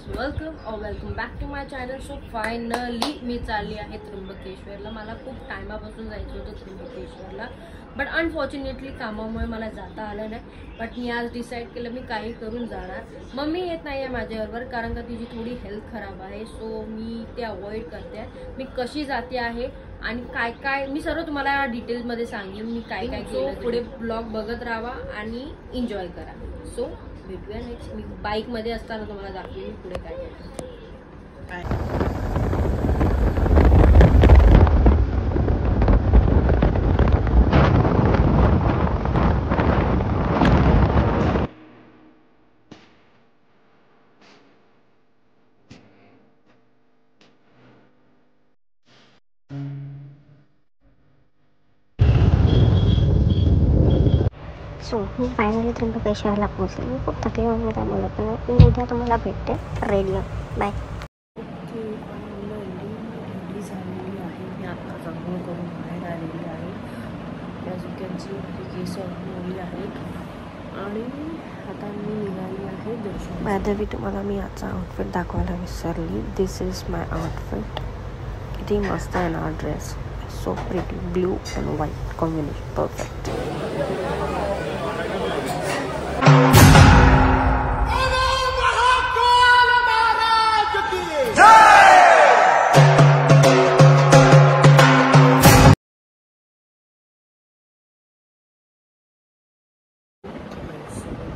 Welcome back to my channel. So finally मी चालली आहे त्र्यंबकेश्वरला. मला खूप टायमापासून जायचं होतं त्र्यंबकेश्वरला, बट अनफॉर्च्युनेटली कामामुळे मला जाता आलं नाही. बट मी आज डिसाईड केलं मी काही करून जाणार. मम्मी येत नाही आहे माझ्याबरोबर कारण का तिची थोडी हेल्थ खराब आहे. सो मी ते अवॉइड करते. मी कशी जाते आहे आणि काय काय मी सर्व तुम्हाला डिटेल्समध्ये सांगेन मी काय काय केलं. पुढे ब्लॉग बघत राहा आणि एन्जॉय करा. सो भेटूया नेक्स्ट. मी बाईकमध्ये असताना तुम्हाला दाखवेन मी पुढे काय काय. सो मी फायनली त्र्यंबकेश्वरला पोहोचले. मी खूप थकले म्हणून मी काय बोलत नाही. मी उद्या तुम्हाला भेटते. Ready bye. ओके, रेडी झालेली आहे. मी आता जंगल करून बाहेर आलेली आहे. ॲज यू कॅन सी केस ऑफली आहेत आणि आता मी निघाली आहे दर्शन. बाय द वे तुम्हाला मी आजचा आउटफिट दाखवायला विसरली. दिस इज माय आउटफिट. किती मस्त आहे ना dress. So pretty. Blue and white combination perfect.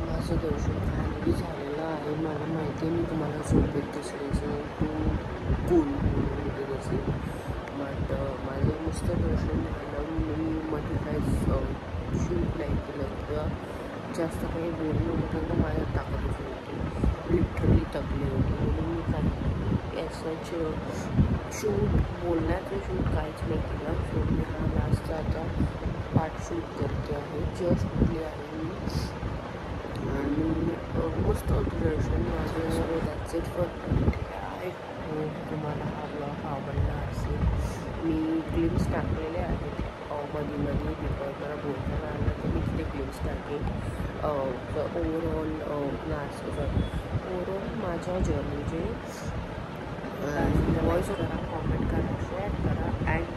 माझं दर्शन फायनली झालेलं आहे. मला माहिती आहे मी तुम्हाला झोपेत दिसायचं कूल वगैरे असेल, बट माझं नुसतं दर्शन झालं. मी मध्ये काय शूट नाही केलं किंवा जास्त काही बोलणं होतं तर माझ्या ताकदच नव्हती. लिटरली थकली होती म्हणून मी काही याच शूट बोलण्याचं शूट काहीच नाही केलं. सो मी हा लास्टचा आता पार्ट शूट करते आहे. जस्ट कुठली आहे मी आणि मस्त होतं दर्शन माझं. That's it for I hope तुम्हाला हा ब्लॉग आवडला असेल. मी क्लिप्स टाकलेले आहेत मध्ये बिकॉज मला बोलताना आलं तर मी तिथे क्लिप्स टाकेन. ओव्हरऑल माझ्या जर्नीचे वॉइस करा, कॉमेंट करा, शेअर करा अँड